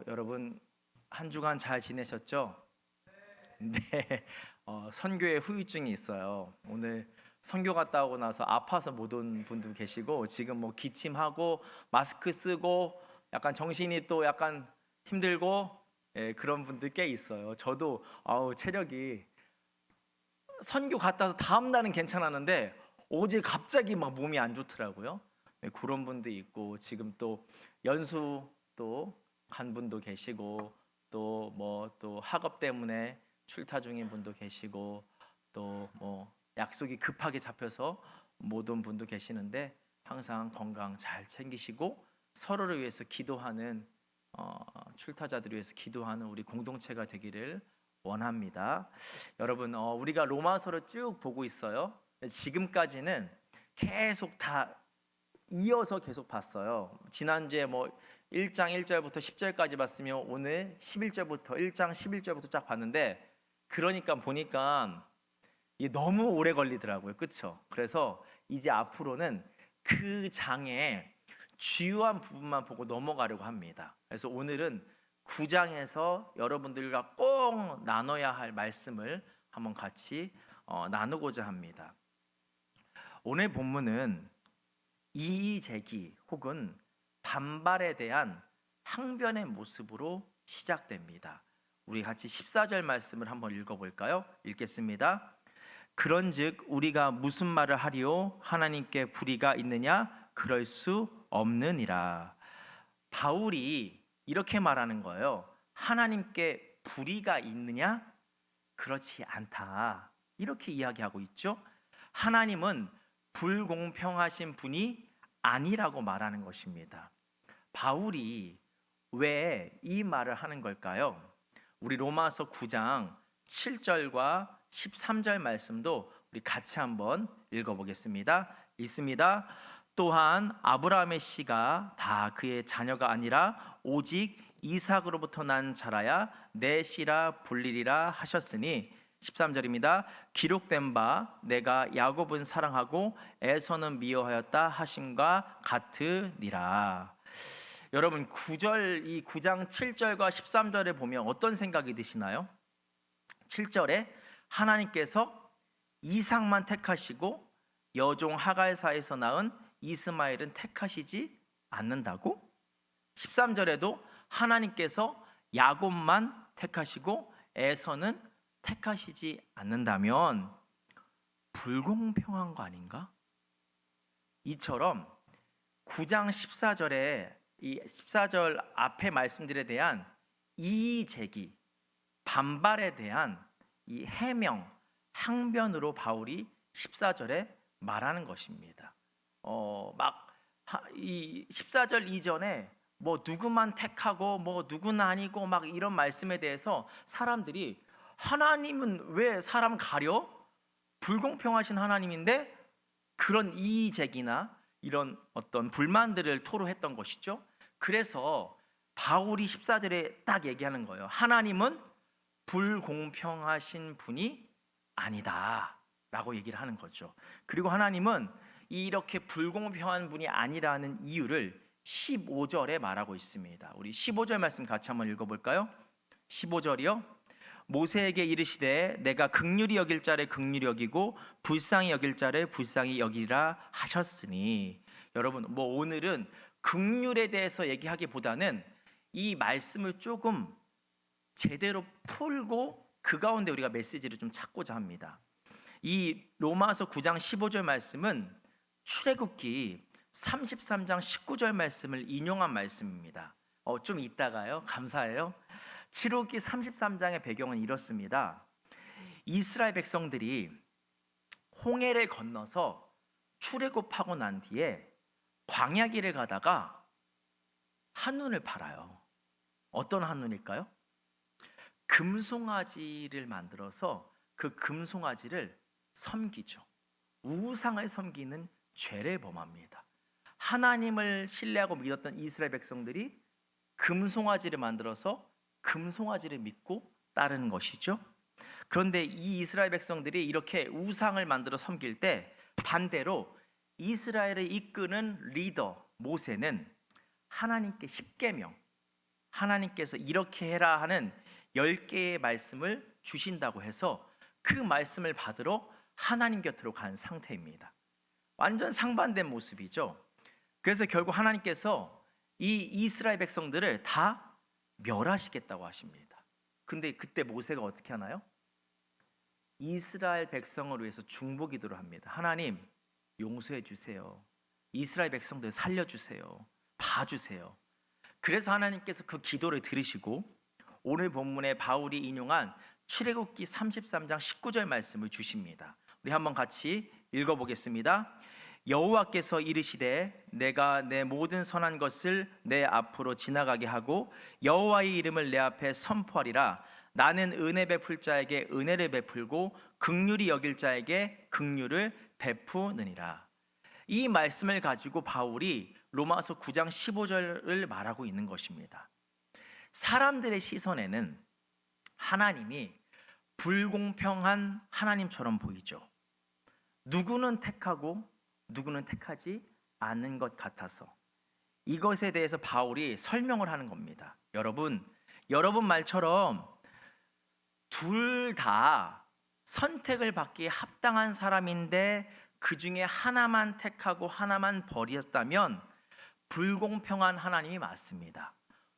여러분 한 주간 잘 지내셨죠? 네. 선교에 후유증이 있어요. 오늘 선교 갔다 오고 나서 아파서 못 온 분도 계시고 지금 뭐 기침하고 마스크 쓰고 약간 정신이 또 약간 힘들고 그런 분들 꽤 있어요. 저도 체력이 선교 갔다 와서 다음 날은 괜찮았는데 어제 갑자기 막 몸이 안 좋더라고요. 그런 분도 있고 지금 또 연수 또 간 분도 계시고 또 또 학업 때문에 출타 중인 분도 계시고 또 약속이 급하게 잡혀서 못 온 분도 계시는데 항상 건강 잘 챙기시고 서로를 위해서 기도하는 출타자들을 위해서 기도하는 우리 공동체가 되기를 원합니다. 여러분 우리가 로마서를 쭉 보고 있어요. 지금까지는 계속 다 이어서 계속 봤어요. 지난주에 1장 1절부터 10절까지 봤으면 오늘 11절부터 1장 11절부터 쫙 봤는데 그러니까 보니까 이게 너무 오래 걸리더라고요. 그렇죠? 그래서 이제 앞으로는 그 장의 주요한 부분만 보고 넘어가려고 합니다. 그래서 오늘은 9장에서 여러분들과 꼭 나눠야 할 말씀을 한번 같이 나누고자 합니다. 오늘 본문은 이의제기 혹은 반발에 대한 항변의 모습으로 시작됩니다. 우리 같이 14절 말씀을 한번 읽어볼까요? 읽겠습니다. 그런즉 우리가 무슨 말을 하리요? 하나님께 불의가 있느냐? 그럴 수 없느니라. 바울이 이렇게 말하는 거예요. 하나님께 불의가 있느냐? 그렇지 않다. 이렇게 이야기하고 있죠. 하나님은 불공평하신 분이 아니라고 말하는 것입니다. 바울이 왜 이 말을 하는 걸까요? 우리 로마서 9장 7절과 13절 말씀도 우리 같이 한번 읽어보겠습니다. 읽습니다. 또한 아브라함의 씨가 다 그의 자녀가 아니라 오직 이삭으로부터 난 자라야 내 씨라 불리리라 하셨으니 13절입니다. 기록된 바 내가 야곱은 사랑하고 에서는 미워하였다 하심과 같으니라. 여러분 이 9장 7절과 13절에 보면 어떤 생각이 드시나요? 7절에 하나님께서 이삭만 택하시고 여종 하갈사에서 낳은 이스마엘은 택하시지 않는다고? 13절에도 하나님께서 야곱만 택하시고 에서는 택하시지 않는다면 불공평한 거 아닌가? 이처럼 9장 14절에 이 14절 앞에 말씀들에 대한 이의제기, 반발에 대한 이 해명, 항변으로 바울이 14절에 말하는 것입니다. 이 14절 이전에 누구만 택하고 누구는 아니고 이런 말씀에 대해서 사람들이 하나님은 왜 사람 가려? 불공평하신 하나님인데 그런 이의제기나 이런 어떤 불만들을 토로했던 것이죠. 그래서 바울이 14절에 딱 얘기하는 거예요. 하나님은 불공평하신 분이 아니다 라고 얘기를 하는 거죠. 그리고 하나님은 이렇게 불공평한 분이 아니라는 이유를 15절에 말하고 있습니다. 우리 15절 말씀 같이 한번 읽어볼까요? 15절이요. 모세에게 이르시되 내가 긍휼히 여길 자를 긍휼히 여기고 불쌍히 여길 자를 불쌍히 여기라 하셨으니. 여러분 오늘은 긍휼에 대해서 얘기하기보다는 이 말씀을 조금 제대로 풀고 그 가운데 우리가 메시지를 좀 찾고자 합니다. 이 로마서 9장 15절 말씀은 출애굽기 33장 19절 말씀을 인용한 말씀입니다. 좀 이따가요. 감사해요. 출애굽기 33장의 배경은 이렇습니다. 이스라엘 백성들이 홍해를 건너서 출애굽하고 난 뒤에 광야길을 가다가 한눈을 팔아요. 어떤 한눈일까요? 금송아지를 만들어서 그 금송아지를 섬기죠. 우상을 섬기는 죄를 범합니다. 하나님을 신뢰하고 믿었던 이스라엘 백성들이 금송아지를 만들어서 금송아지를 믿고 따르는 것이죠. 그런데 이 이스라엘 백성들이 이렇게 우상을 만들어 섬길 때 반대로 이스라엘을 이끄는 리더 모세는 하나님께 십계명, 하나님께서 이렇게 해라 하는 10개의 말씀을 주신다고 해서 그 말씀을 받으러 하나님 곁으로 간 상태입니다. 완전 상반된 모습이죠. 그래서 결국 하나님께서 이 이스라엘 백성들을 다 멸하시겠다고 하십니다. 근데 그때 모세가 어떻게 하나요? 이스라엘 백성을 위해서 중보 기도를 합니다. 하나님, 용서해 주세요. 이스라엘 백성들 살려주세요. 봐주세요. 그래서 하나님께서 그 기도를 들으시고 오늘 본문에 바울이 인용한 출애굽기 33장 19절 말씀을 주십니다. 우리 한번 같이 읽어보겠습니다. 여호와께서 이르시되 내가 내 모든 선한 것을 내 앞으로 지나가게 하고 여호와의 이름을 내 앞에 선포하리라. 나는 은혜 베풀 자에게 은혜를 베풀고 긍휼히 여길 자에게 긍휼을 베푸느니라. 이 말씀을 가지고 바울이 로마서 9장 15절을 말하고 있는 것입니다. 사람들의 시선에는 하나님이 불공평한 하나님처럼 보이죠. 누구는 택하고 누구는 택하지 않는 것 같아서 이것에 대해서 바울이 설명을 하는 겁니다. 여러분 말처럼 둘 다 선택을 받기에 합당한 사람인데 그 중에 하나만 택하고 하나만 버렸다면 불공평한 하나님이 맞습니다.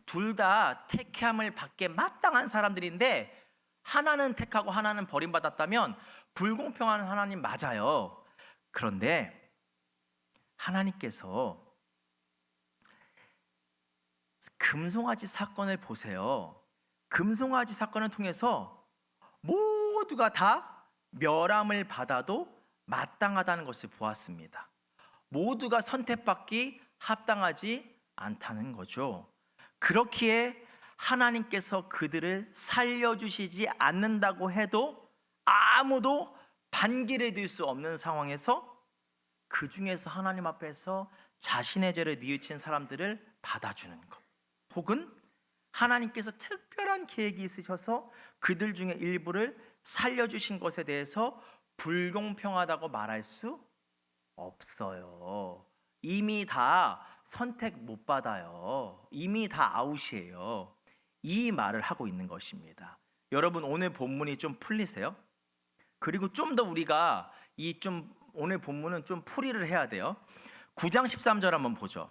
둘 다 택함을 받기에 마땅한 사람들인데 하나는 택하고 하나는 버림받았다면 불공평한 하나님 맞아요. 그런데 하나님께서 금송아지 사건을 보세요. 금송아지 사건을 통해서 모두가 다 멸함을 받아도 마땅하다는 것을 보았습니다. 모두가 선택받기 합당하지 않다는 거죠. 그렇기에 하나님께서 그들을 살려주시지 않는다고 해도 아무도 반기를 들 수 없는 상황에서 그 중에서 하나님 앞에서 자신의 죄를 뉘우친 사람들을 받아주는 것, 혹은 하나님께서 특별한 계획이 있으셔서 그들 중에 일부를 살려주신 것에 대해서 불공평하다고 말할 수 없어요. 이미 다 선택 못 받아요. 이미 다 아웃이에요. 이 말을 하고 있는 것입니다. 여러분 오늘 본문이 좀 풀리세요? 그리고 좀 더 우리가 오늘 본문은 좀 풀이를 해야 돼요. 9장 13절 한번 보죠.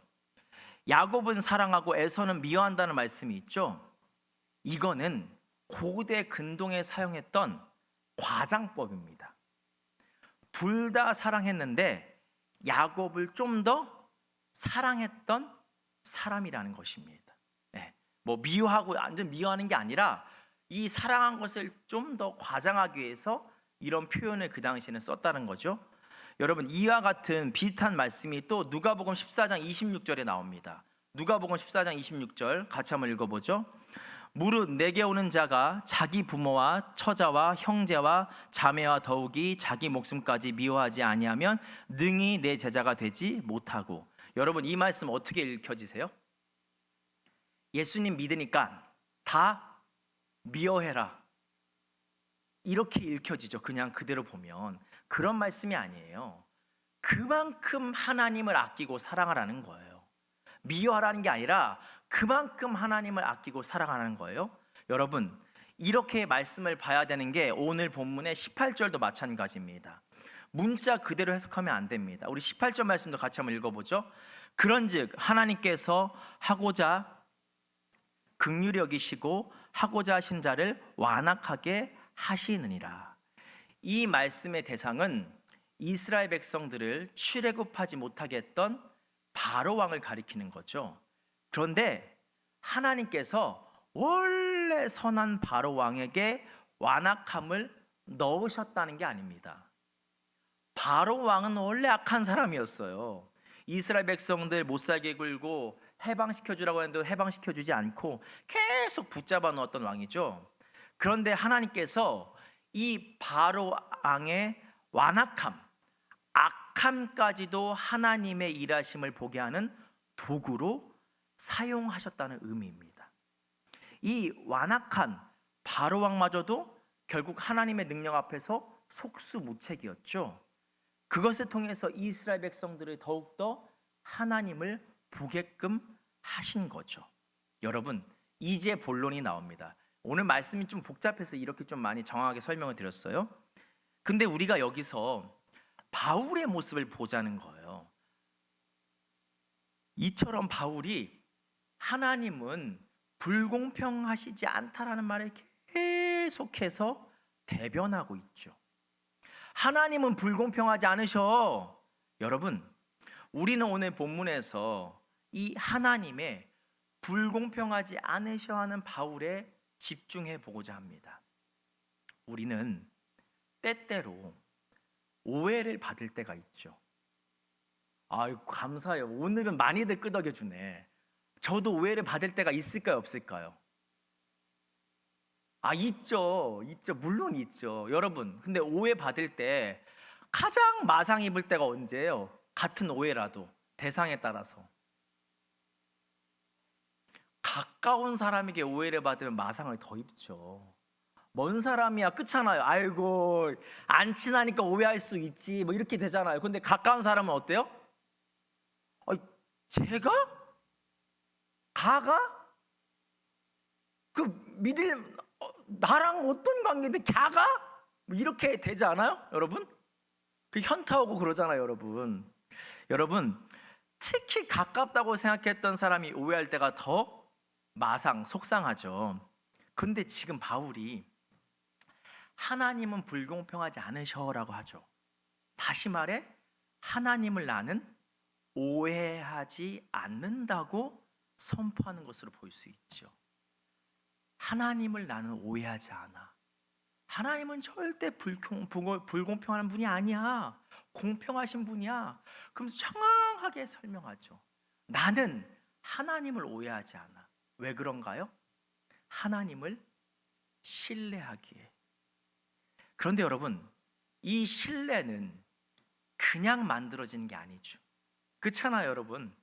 야곱은 사랑하고 에서는 미워한다는 말씀이 있죠. 이거는 고대 근동에 사용했던 과장법입니다. 둘 다 사랑했는데 야곱을 좀 더 사랑했던 사람이라는 것입니다. 네, 뭐 미워하고 완전 미워하는 게 아니라 이 사랑한 것을 좀 더 과장하기 위해서 이런 표현을 그 당시에는 썼다는 거죠. 여러분 이와 같은 비슷한 말씀이 또 누가복음 14장 26절에 나옵니다. 누가복음 14장 26절 같이 한번 읽어보죠. 무릇 내게 오는 자가 자기 부모와 처자와 형제와 자매와 더욱이 자기 목숨까지 미워하지 아니하면 능히 내 제자가 되지 못하고. 여러분 이 말씀 어떻게 읽혀지세요? 예수님 믿으니까 다 미워해라 이렇게 읽혀지죠. 그냥 그대로 보면. 그런 말씀이 아니에요. 그만큼 하나님을 아끼고 사랑하라는 거예요. 미워하라는 게 아니라 그만큼 하나님을 아끼고 사랑하는 거예요. 여러분 이렇게 말씀을 봐야 되는 게 오늘 본문의 18절도 마찬가지입니다. 문자 그대로 해석하면 안 됩니다. 우리 18절 말씀도 같이 한번 읽어보죠. 그런즉 하나님께서 하고자 긍휼히 여기시고 하고자 하신 자를 완악하게 하시느니라. 이 말씀의 대상은 이스라엘 백성들을 출애굽하지 못하게 했던 바로 왕을 가리키는 거죠. 그런데 하나님께서 원래 선한 바로 왕에게 완악함을 넣으셨다는 게 아닙니다. 바로 왕은 원래 악한 사람이었어요. 이스라엘 백성들 못 살게 굴고 해방시켜주라고 했는데 해방시켜주지 않고 계속 붙잡아 놓았던 왕이죠. 그런데 하나님께서 이 바로 왕의 완악함, 악함까지도 하나님의 일하심을 보게 하는 도구로 사용하셨다는 의미입니다. 이 완악한 바로 왕마저도 결국 하나님의 능력 앞에서 속수무책이었죠. 그것을 통해서 이스라엘 백성들을 더욱더 하나님을 보게끔 하신 거죠. 여러분 이제 본론이 나옵니다. 오늘 말씀이 좀 복잡해서 이렇게 좀 많이 정확하게 설명을 드렸어요. 근데 우리가 여기서 바울의 모습을 보자는 거예요. 이처럼 바울이 하나님은 불공평하시지 않다라는 말을 계속해서 대변하고 있죠. 하나님은 불공평하지 않으셔. 여러분, 우리는 오늘 본문에서 이 하나님의 불공평하지 않으셔 하는 바울에 집중해 보고자 합니다. 우리는 때때로 오해를 받을 때가 있죠. 아유, 감사해요. 오늘은 많이들 끄덕여 주네. 저도 오해를 받을 때가 있을까요, 없을까요? 아, 있죠. 물론 있죠. 여러분, 근데 오해 받을 때 가장 마상 입을 때가 언제예요? 같은 오해라도 대상에 따라서. 가까운 사람에게 오해를 받으면 마상을 더 입죠. 먼 사람이야 끝잖아요. 아이고, 안 친하니까 오해할 수 있지, 뭐 이렇게 되잖아요. 근데 가까운 사람은 어때요? 제가? 가가? 그 믿을 나랑 어떤 관계인데 걔가? 뭐 이렇게 되지 않아요? 여러분? 그 현타 오고 그러잖아요, 여러분. 여러분, 특히 가깝다고 생각했던 사람이 오해할 때가 더 마상, 속상하죠. 근데 지금 바울이 하나님은 불공평하지 않으셔라고 하죠. 다시 말해, 하나님을 나는 오해하지 않는다고 선포하는 것으로 볼 수 있죠. 하나님을 나는 오해하지 않아. 하나님은 절대 불공평한 분이 아니야. 공평하신 분이야. 그럼 정확하게 설명하죠. 나는 하나님을 오해하지 않아. 왜 그런가요? 하나님을 신뢰하기에. 그런데 여러분, 이 신뢰는 그냥 만들어지는 게 아니죠. 그렇잖아요, 여러분.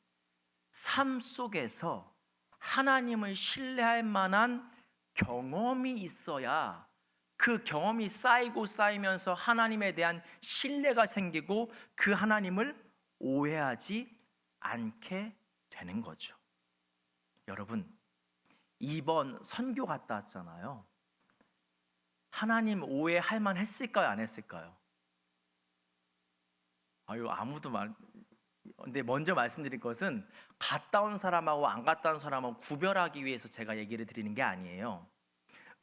삶 속에서 하나님을 신뢰할 만한 경험이 있어야 그 경험이 쌓이고 쌓이면서 하나님에 대한 신뢰가 생기고 그 하나님을 오해하지 않게 되는 거죠. 여러분, 이번 선교 갔다 왔잖아요. 하나님 오해할 만 했을까요, 안 했을까요? 아무도 근데 먼저 말씀드릴 것은 갔다 온 사람하고 안 갔다 온 사람하고 구별하기 위해서 제가 얘기를 드리는 게 아니에요.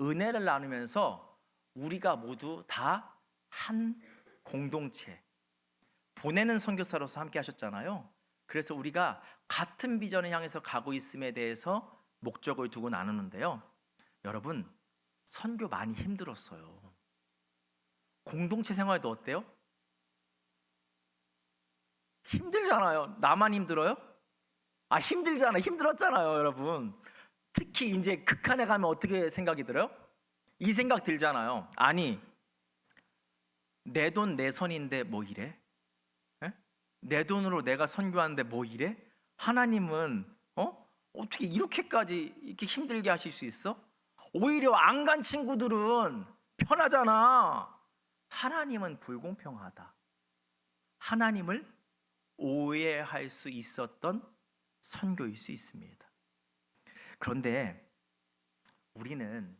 은혜를 나누면서 우리가 모두 다 한 공동체, 보내는 선교사로서 함께 하셨잖아요. 그래서 우리가 같은 비전을 향해서 가고 있음에 대해서 목적을 두고 나누는데요. 여러분, 선교 많이 힘들었어요. 공동체 생활도 어때요? 힘들잖아요. 나만 힘들어요? 힘들잖아요. 힘들었잖아요, 여러분. 특히 이제 극한에 가면 어떻게 생각이 들어요? 이 생각 들잖아요. 아니, 내 돈 내 선인데 뭐 이래? 에? 내 돈으로 내가 선교하는데 뭐 이래? 하나님은 어떻게 이렇게까지 이렇게 힘들게 하실 수 있어? 오히려 안 간 친구들은 편하잖아. 하나님은 불공평하다. 하나님을 오해할 수 있었던 선교일 수 있습니다. 그런데 우리는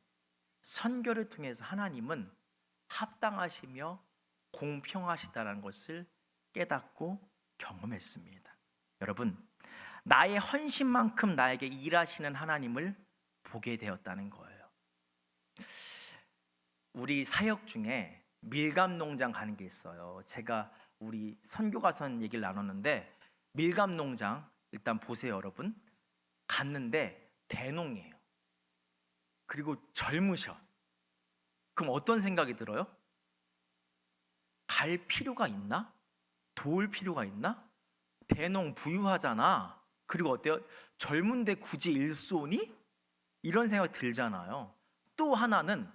선교를 통해서 하나님은 합당하시며 공평하시다는 것을 깨닫고 경험했습니다. 여러분, 나의 헌신만큼 나에게 일하시는 하나님을 보게 되었다는 거예요. 우리 사역 중에 밀감 농장 가는 게 있어요. 제가 우리 선교 가선 얘기를 나눴는데, 밀감 농장 일단 보세요, 여러분. 갔는데 대농이에요. 그리고 젊으셔. 그럼 어떤 생각이 들어요? 갈 필요가 있나? 도울 필요가 있나? 대농 부유하잖아. 그리고 어때요? 젊은데 굳이 일손이? 이런 생각이 들잖아요. 또 하나는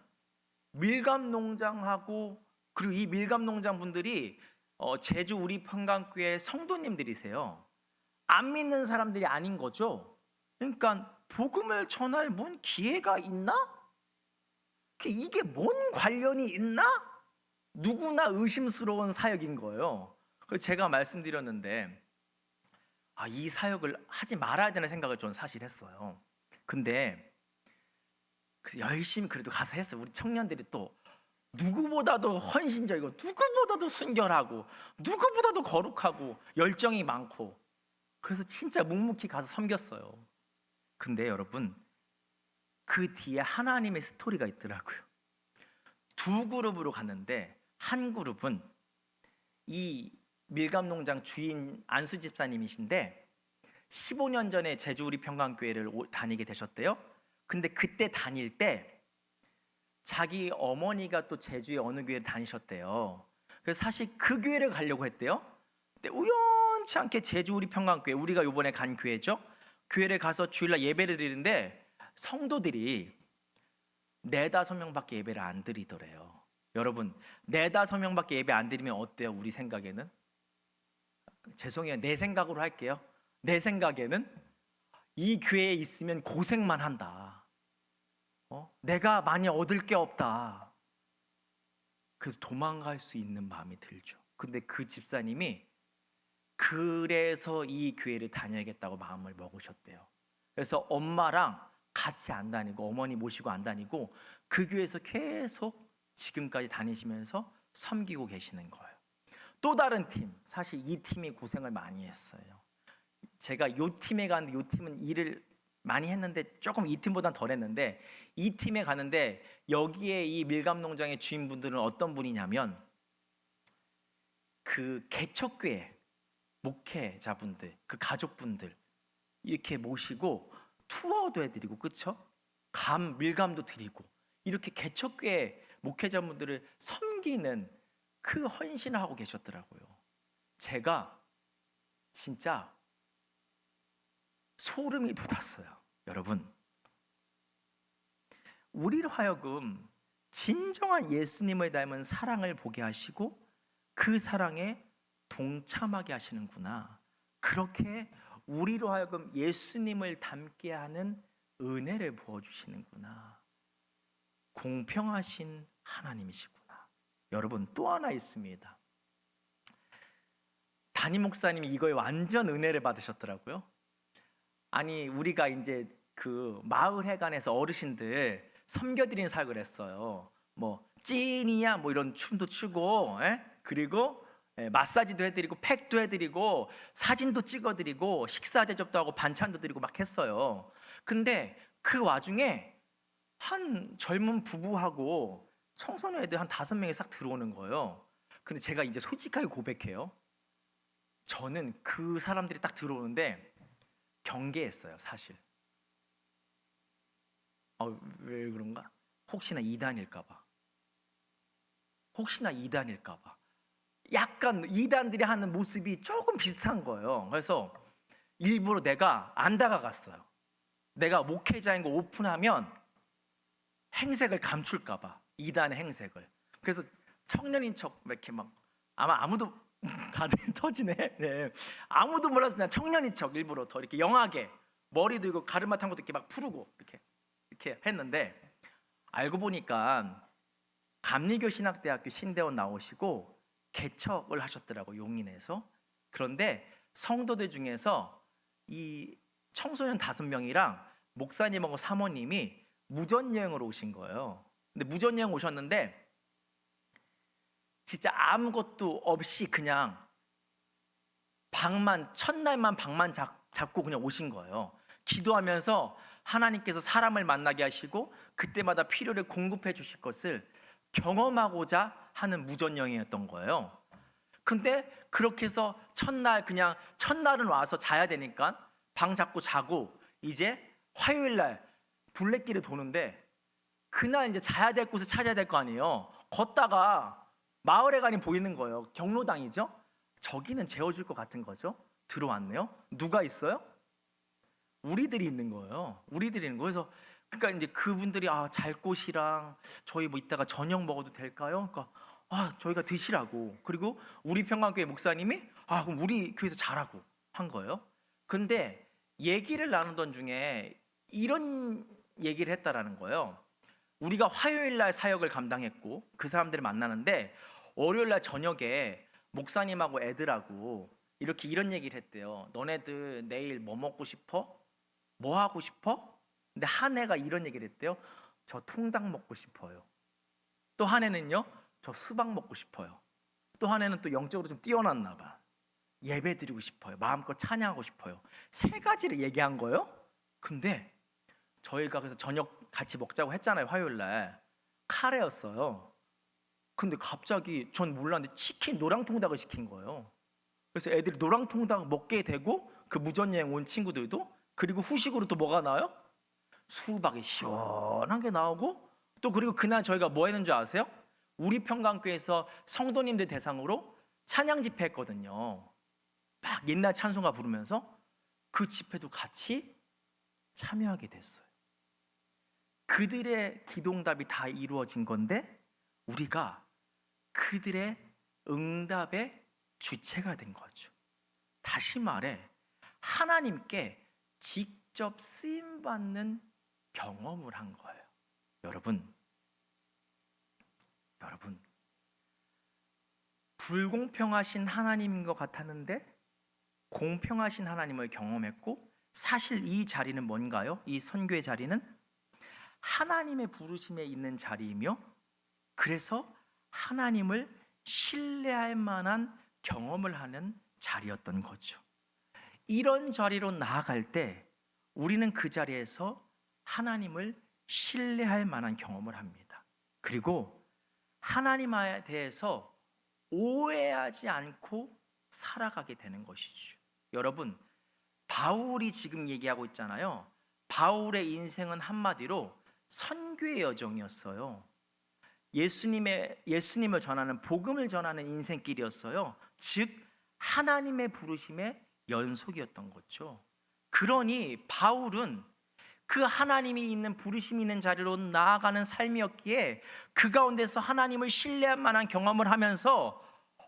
밀감 농장하고, 그리고 이 밀감 농장 분들이 제주 우리 평강교회 성도님들이세요. 안 믿는 사람들이 아닌 거죠. 그러니까 복음을 전할 뭔 기회가 있나? 이게 뭔 관련이 있나? 누구나 의심스러운 사역인 거예요. 그래서 제가 말씀드렸는데, 이 사역을 하지 말아야 되는 생각을 저는 사실 했어요. 근데 열심히 그래도 가서 했어요. 우리 청년들이 또 누구보다도 헌신적이고 누구보다도 순결하고 누구보다도 거룩하고 열정이 많고, 그래서 진짜 묵묵히 가서 섬겼어요. 근데 여러분, 그 뒤에 하나님의 스토리가 있더라고요. 두 그룹으로 갔는데, 한 그룹은 이 밀감농장 주인 안수 집사님이신데 15년 전에 제주 우리 평강교회를 다니게 되셨대요. 근데 그때 다닐 때 자기 어머니가 또 제주의 어느 교회를 다니셨대요. 그래서 사실 그 교회를 가려고 했대요. 근데 우연치 않게 제주 우리 평강교회, 우리가 이번에 간 교회죠, 교회를 가서 주일날 예배를 드리는데 성도들이 4-5명밖에 예배를 안 드리더래요. 여러분, 4-5명밖에 예배 안 드리면 어때요? 우리 생각에는? 죄송해요, 내 생각으로 할게요. 내 생각에는 이 교회에 있으면 고생만 한다. 내가 많이 얻을 게 없다. 그래서 도망갈 수 있는 마음이 들죠. 근데 그 집사님이 그래서 이 교회를 다녀야겠다고 마음을 먹으셨대요. 그래서 엄마랑 같이 안 다니고, 어머니 모시고 안 다니고, 그 교회에서 계속 지금까지 다니시면서 섬기고 계시는 거예요. 또 다른 팀, 사실 이 팀이 고생을 많이 했어요. 제가 이 팀에 갔는데, 이 팀은 일을 많이 했는데 조금 이 팀보단 덜 했는데, 이 팀에 가는데 여기에 이 밀감농장의 주인분들은 어떤 분이냐면 그 개척교회 목회자분들, 그 가족분들 이렇게 모시고 투어도 해드리고, 그쵸? 밀감도 드리고, 이렇게 개척교회 목회자분들을 섬기는 그 헌신을 하고 계셨더라고요. 제가 진짜 소름이 돋았어요. 여러분, 우리로 하여금 진정한 예수님을 닮은 사랑을 보게 하시고 그 사랑에 동참하게 하시는구나. 그렇게 우리로 하여금 예수님을 닮게 하는 은혜를 부어주시는구나. 공평하신 하나님이시구나. 여러분, 또 하나 있습니다. 담임 목사님이 이거에 완전 은혜를 받으셨더라고요. 아니, 우리가 이제 그 마을 회관에서 어르신들 섬겨드리는 사역을 했어요. 뭐 찐이야 뭐 이런 춤도 추고, 그리고 마사지도 해드리고 팩도 해드리고 사진도 찍어드리고 식사 대접도 하고 반찬도 드리고 막 했어요. 근데 그 와중에 한 젊은 부부하고 청소년 애들 한 5명이 싹 들어오는 거예요. 근데 제가 이제 솔직하게 고백해요. 저는 그 사람들이 딱 들어오는데 경계했어요, 사실. 왜 그런가? 혹시나 이단일까봐. 혹시나 이단일까봐. 약간 이단들이 하는 모습이 조금 비슷한 거예요. 그래서 일부러 내가 안 다가갔어요. 내가 목회자인 거 오픈하면 행색을 감출까봐, 이단의 행색을. 그래서 청년인 척 이렇게 막, 아마 아무도 다들 터지네. 네. 아무도 몰라서 그냥 청년인 척 일부러 더 이렇게 영하게 머리도 이거 가르마 탄 것도 이렇게 막 풀고 이렇게 했는데, 알고 보니까 감리교 신학대학교 신대원 나오시고 개척을 하셨더라고, 용인에서. 그런데 성도들 중에서 이 청소년 5명이랑 목사님하고 사모님이 무전여행으로 오신 거예요. 근데 무전여행 오셨는데 진짜 아무것도 없이 그냥 첫날만 방만 잡고 그냥 오신 거예요. 기도하면서 하나님께서 사람을 만나게 하시고 그때마다 필요를 공급해 주실 것을 경험하고자 하는 무전여행이었던 거예요. 근데 그렇게 해서 첫날은 와서 자야 되니까 방 잡고 자고, 이제 화요일날 둘레길을 도는데 그날 이제 자야 될 곳을 찾아야 될 거 아니에요. 걷다가 마을회관이 보이는 거예요. 경로당이죠. 저기는 재워줄 것 같은 거죠. 들어왔네요. 누가 있어요? 우리들이 있는 거예요. 우리들이 있는 거예요. 그래서 그러니까 이제 그분들이 잘 곳이랑 저희 뭐 이따가 저녁 먹어도 될까요? 그러니까 저희가 드시라고. 그리고 우리 평강교회 목사님이 그럼 우리 교회에서 자라고 한 거예요. 근데 얘기를 나누던 중에 이런 얘기를 했다라는 거예요. 우리가 화요일 날 사역을 감당했고 그 사람들을 만나는데 월요일 날 저녁에 목사님하고 애들하고 이런 얘기를 했대요. 너네들 내일 뭐 먹고 싶어? 뭐 하고 싶어? 근데 한 애가 이런 얘기를 했대요. 저 통닭 먹고 싶어요. 또 한 해는요, 저 수박 먹고 싶어요. 또 한 해는 또 영적으로 좀 뛰어났나 봐. 예배 드리고 싶어요. 마음껏 찬양하고 싶어요. 세 가지를 얘기한 거예요. 근데 저희가 그래서 저녁 같이 먹자고 했잖아요. 화요일 날 카레였어요. 근데 갑자기 전 몰랐는데 치킨 노랑통닭을 시킨 거예요. 그래서 애들이 노랑통닭 먹게 되고, 그 무전여행 온 친구들도, 그리고 후식으로 또 뭐가 나와요? 수박이 시원한 게 나오고, 또 그리고 그날 저희가 뭐 했는 줄 아세요? 우리 평강교회에서 성도님들 대상으로 찬양 집회 했거든요. 막 옛날 찬송가 부르면서 그 집회도 같이 참여하게 됐어요. 그들의 기도응답이 다 이루어진 건데 우리가 그들의 응답의 주체가 된 거죠. 다시 말해, 하나님께 직접 쓰임받는 경험을 한 거예요. 여러분, 불공평하신 하나님인 것 같았는데 공평하신 하나님을 경험했고, 사실 이 자리는 뭔가요? 이 선교의 자리는 하나님의 부르심에 있는 자리이며, 그래서 하나님을 신뢰할 만한 경험을 하는 자리였던 거죠. 이런 자리로 나아갈 때 우리는 그 자리에서 하나님을 신뢰할 만한 경험을 합니다. 그리고 하나님에 대해서 오해하지 않고 살아가게 되는 것이죠. 여러분, 바울이 지금 얘기하고 있잖아요. 바울의 인생은 한마디로 선교의 여정이었어요. 예수님을 전하는, 복음을 전하는 인생길이었어요. 즉 하나님의 부르심의 연속이었던 거죠. 그러니 바울은 그 하나님이 있는, 부르심이 있는 자리로 나아가는 삶이었기에 그 가운데서 하나님을 신뢰할 만한 경험을 하면서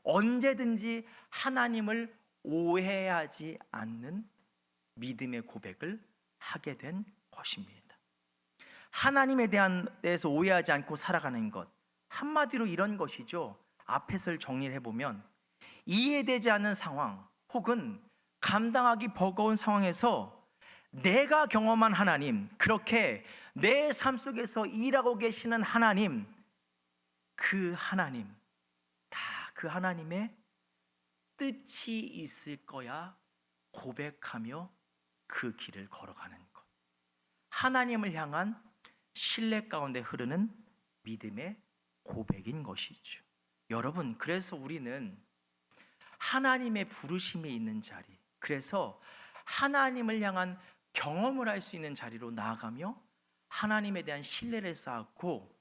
언제든지 하나님을 오해하지 않는 믿음의 고백을 하게 된 것입니다. 하나님에 대해서 오해하지 않고 살아가는 것, 한마디로 이런 것이죠. 앞에서를 정리를 해보면, 이해되지 않는 상황 혹은 감당하기 버거운 상황에서 내가 경험한 하나님, 그렇게 내 삶 속에서 일하고 계시는 하나님, 그 하나님, 다 그 하나님의 뜻이 있을 거야 고백하며 그 길을 걸어가는 것, 하나님을 향한 신뢰 가운데 흐르는 믿음의 고백인 것이죠. 여러분, 그래서 우리는 하나님의 부르심이 있는 자리, 그래서 하나님을 향한 경험을 할 수 있는 자리로 나아가며 하나님에 대한 신뢰를 쌓고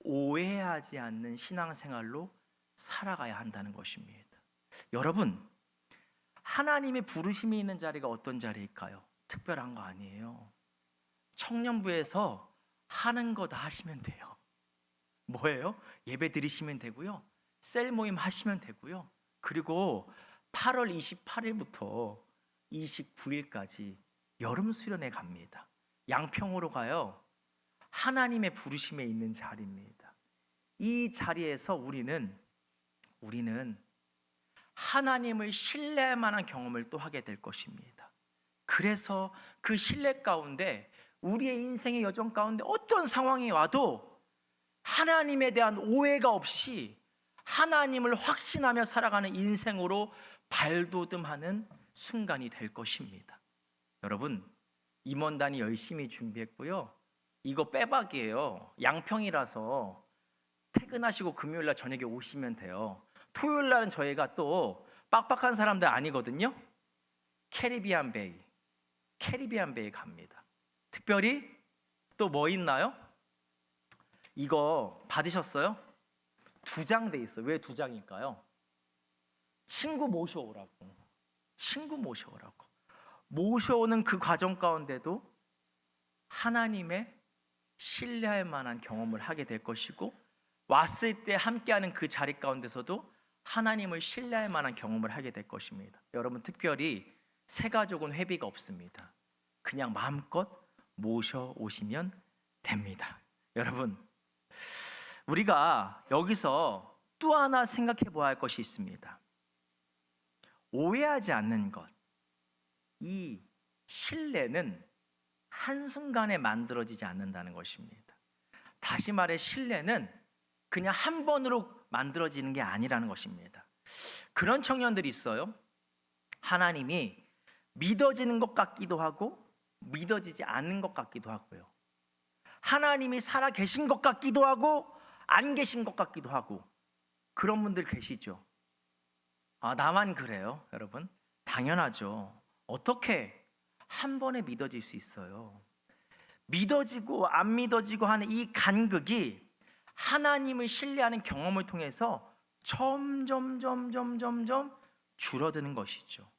오해하지 않는 신앙생활로 살아가야 한다는 것입니다. 여러분, 하나님의 부르심이 있는 자리가 어떤 자리일까요? 특별한 거 아니에요. 청년부에서 하는 거 다 하시면 돼요. 뭐예요? 예배 드리시면 되고요, 셀 모임 하시면 되고요, 그리고 8월 28일부터 29일까지 여름 수련회 갑니다. 양평으로 가요. 하나님의 부르심에 있는 자리입니다. 이 자리에서 우리는 하나님을 신뢰할 만한 경험을 또 하게 될 것입니다. 그래서 그 신뢰 가운데, 우리의 인생의 여정 가운데 어떤 상황이 와도 하나님에 대한 오해가 없이 하나님을 확신하며 살아가는 인생으로 발돋움하는 순간이 될 것입니다. 여러분, 임원단이 열심히 준비했고요, 이거 빼박이에요. 양평이라서 퇴근하시고 금요일날 저녁에 오시면 돼요. 토요일날은 저희가 또 빡빡한 사람들 아니거든요. 캐리비안 베이에 갑니다. 특별히 또 뭐 있나요? 이거 받으셨어요? 2장 돼 있어요. 왜 2장일까요? 친구 모셔오라고. 모셔오는 그 과정 가운데도 하나님의 신뢰할 만한 경험을 하게 될 것이고, 왔을 때 함께하는 그 자리 가운데서도 하나님을 신뢰할 만한 경험을 하게 될 것입니다. 여러분, 특별히 새 가족은 회비가 없습니다. 그냥 마음껏 모셔오시면 됩니다. 여러분, 우리가 여기서 또 하나 생각해 보아야 할 것이 있습니다. 오해하지 않는 것, 이 신뢰는 한순간에 만들어지지 않는다는 것입니다. 다시 말해 신뢰는 그냥 한 번으로 만들어지는 게 아니라는 것입니다. 그런 청년들이 있어요. 하나님이 믿어지는 것 같기도 하고 믿어지지 않는 것 같기도 하고요. 하나님이 살아 계신 것 같기도 하고 안 계신 것 같기도 하고 그런 분들 계시죠? 아, 나만 그래요, 여러분? 당연하죠. 어떻게 한 번에 믿어질 수 있어요? 믿어지고 안 믿어지고 하는 이 간극이 하나님을 신뢰하는 경험을 통해서 점점 줄어드는 것이죠.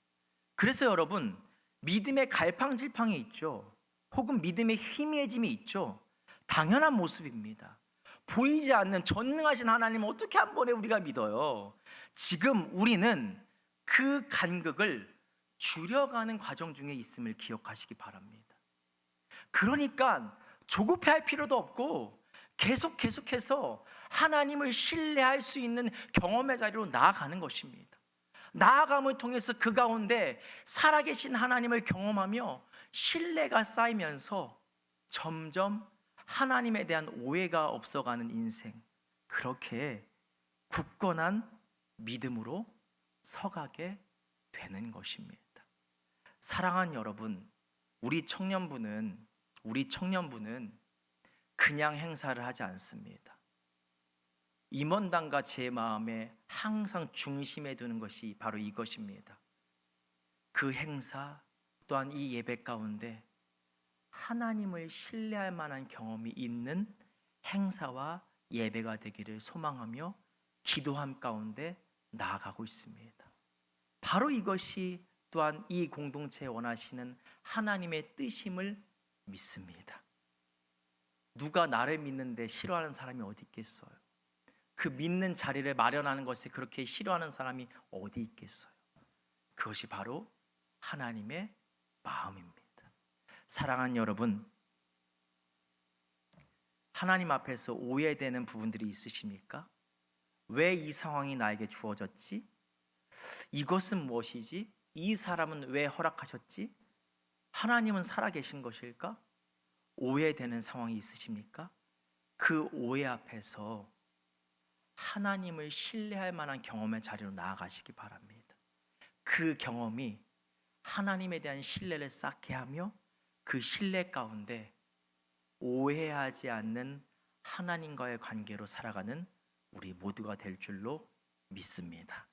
그래서 여러분, 믿음의 갈팡질팡이 있죠. 혹은 믿음의 희미해짐이 있죠. 당연한 모습입니다. 보이지 않는 전능하신 하나님을 어떻게 한 번에 우리가 믿어요? 지금 우리는 그 간극을 줄여가는 과정 중에 있음을 기억하시기 바랍니다. 그러니까 조급해할 필요도 없고 계속해서 하나님을 신뢰할 수 있는 경험의 자리로 나아가는 것입니다. 나아감을 통해서 그 가운데 살아계신 하나님을 경험하며 신뢰가 쌓이면서 점점 하나님에 대한 오해가 없어가는 인생, 그렇게 굳건한 믿음으로 서가게 되는 것입니다. 사랑하는 여러분, 우리 청년부는 그냥 행사를 하지 않습니다. 임원단과 제 마음에 항상 중심에 두는 것이 바로 이것입니다. 그 행사 또한 이 예배 가운데 하나님을 신뢰할 만한 경험이 있는 행사와 예배가 되기를 소망하며 기도함 가운데 나아가고 있습니다. 바로 이것이 또한 이 공동체에 원하시는 하나님의 뜻임을 믿습니다. 누가 나를 믿는데 싫어하는 사람이 어디 있겠어요? 그 믿는 자리를 마련하는 것에 그렇게 싫어하는 사람이 어디 있겠어요? 그것이 바로 하나님의 마음입니다. 사랑하는 여러분, 하나님 앞에서 오해되는 부분들이 있으십니까? 왜 이 상황이 나에게 주어졌지? 이것은 무엇이지? 이 사람은 왜 허락하셨지? 하나님은 살아계신 것일까? 오해되는 상황이 있으십니까? 그 오해 앞에서 하나님을 신뢰할 만한 경험의 자리로 나아가시기 바랍니다. 그 경험이 하나님에 대한 신뢰를 쌓게 하며 그 신뢰 가운데 오해하지 않는 하나님과의 관계로 살아가는 우리 모두가 될 줄로 믿습니다.